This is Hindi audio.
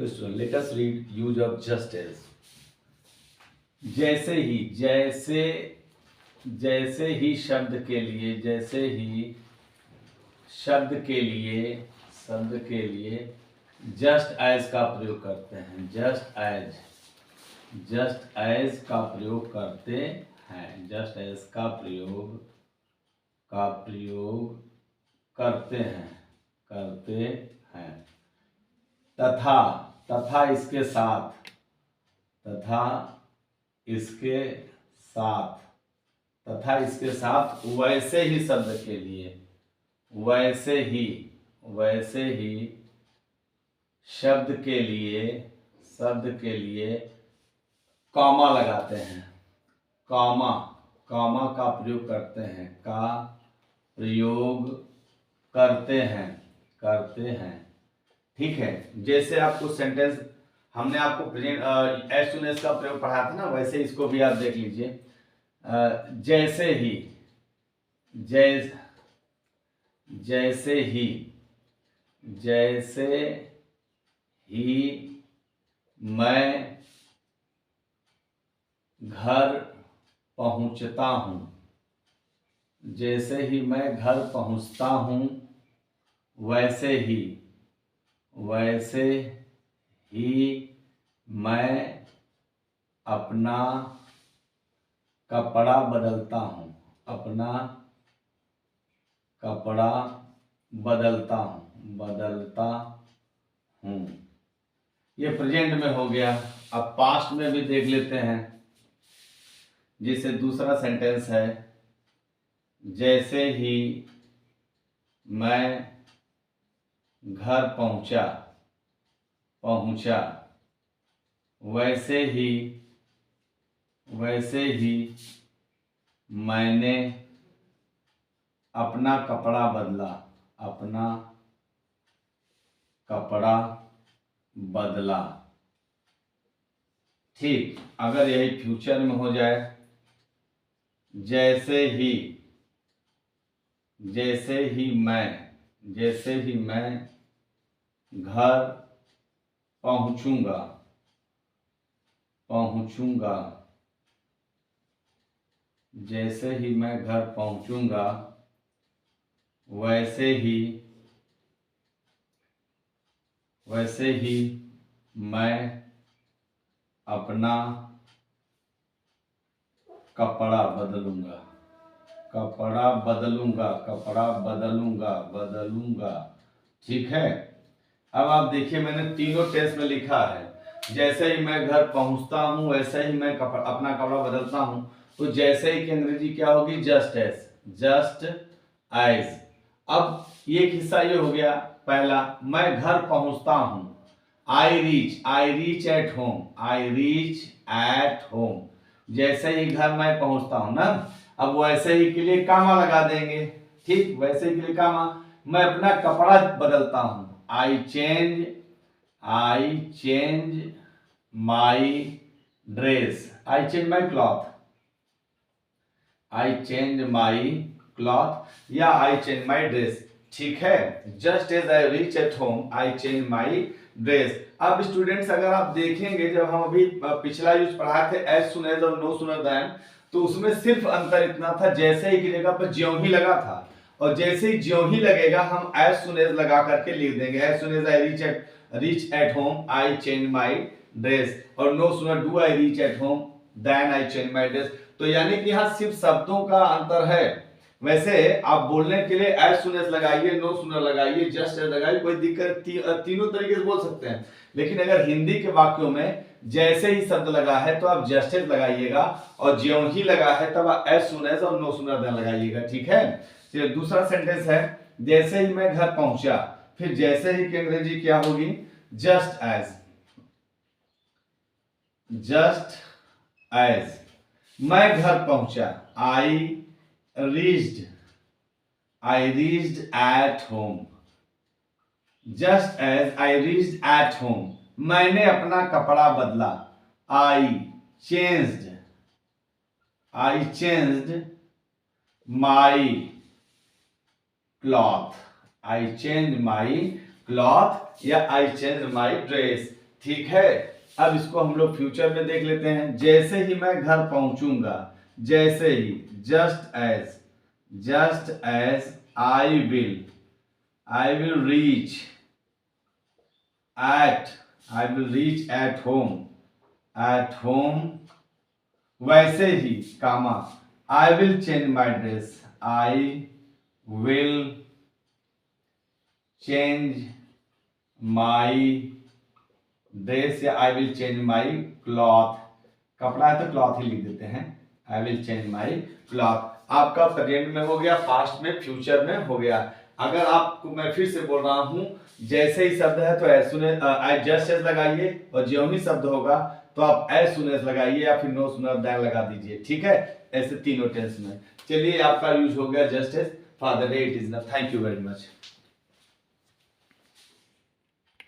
Let us read use of just as. जैसे ही जैसे ही शब्द के लिए जस्ट एज का प्रयोग करते हैं। जस्ट एज का प्रयोग करते हैं। जस्ट एज का प्रयोग करते हैं। तथा इसके साथ वैसे ही शब्द के लिए शब्द के लिए कॉमा लगाते हैं। कॉमा का प्रयोग करते हैं। ठीक है। जैसे आपको सेंटेंस हमने आपको प्रेजेंट एज सून एज का प्रयोग पढ़ाया था ना, वैसे इसको भी आप देख लीजिए। जैसे ही मैं घर पहुंचता हूं। जैसे ही मैं घर पहुंचता हूं वैसे ही मैं अपना कपड़ा बदलता हूं। ये प्रेजेंट में हो गया। अब पास्ट में भी देख लेते हैं। जैसे दूसरा सेंटेंस है, जैसे ही मैं घर पहुंचा वैसे ही मैंने अपना कपड़ा बदला। ठीक। अगर यही फ्यूचर में हो जाए, जैसे ही मैं घर पहुंचूंगा जैसे ही मैं घर पहुंचूंगा वैसे ही मैं अपना कपड़ा बदलूंगा। ठीक है। अब आप देखिए, मैंने तीनों टेंस में लिखा है। जैसे ही मैं घर पहुंचता हूं वैसे ही मैं अपना कपड़ा बदलता हूं। तो जैसे ही की अंग्रेजी क्या होगी? Just as. अब एक हिस्सा ये हो गया पहला, मैं घर पहुंचता हूं। आई रीच एट होम। जैसे ही घर मैं पहुंचता हूं ना, अब वैसे ही के लिए कामा लगा देंगे। ठीक। वैसे ही के लिए कामा। मैं अपना कपड़ा बदलता हूं। I change my dress. I change my cloth या आई चेंज माई ड्रेस। ठीक है। Just as I reach at home I change my dress. अब स्टूडेंट्स, अगर आप देखेंगे, जब हम अभी पिछला यूज पढ़ाए थे एज सुन एज और नो सूनर देन, तो उसमें सिर्फ अंतर इतना था, जैसे ही की जगह पर ज्यों ही लगा था, और जैसे ही ज्यों ही लगेगा हम एज सुन एज लगा करके लिख देंगे। As soon as I reach at home I change my dress, और no sooner do I reach at home then I change my dress. तो यानी कि यहाँ सिर्फ शब्दों का अंतर है। वैसे आप बोलने के लिए एज सुन एज लगाइए, नो सूनर लगाइए, जस्ट एज लगाइए, कोई दिक्कत तीनों तरीके से बोल सकते हैं। लेकिन अगर हिंदी के वाक्यों में जैसे ही शब्द लगा है तो आप जस्ट एज लगाइएगा, और ज्यों ही लगा है तब आप एज सुन एज और नो सूनर देन लगाइएगा। ठीक है। चलिए दूसरा सेंटेंस है, जैसे ही मैं घर पहुंचा। फिर जैसे ही की अंग्रेजी क्या होगी? जस्ट एज मैं घर पहुंचा। I reached at home. Just as I reached at home मैंने अपना कपड़ा बदला। I changed my cloth. या आई चेंज माई ड्रेस। ठीक है। अब इसको हम लोग फ्यूचर में देख लेते हैं। जैसे ही मैं घर पहुंचूंगा, जैसे ही, just as I will reach at home, वैसे ही, comma, I will change my dress, I will change my dress, या I will change my cloth, कपड़ा है तो क्लॉथ ही लिख देते हैं, I will change my cloth. आपका प्रेजेंट में हो गया, पास्ट में, फ्यूचर में हो गया। अगर आपको मैं फिर से बोल रहा हूं, जैसे ही शब्द है तो एज सुन आई जस्ट एज लगाइए, और ज्यों ही शब्द होगा तो आप एज सुन एज लगाइए या फिर नो सुनर दैन लगा दीजिए, ठीक है। ऐसे तीनों टेंस में। चलिए, आपका यूज हो गया just as. For the day it is enough. Thank you very much.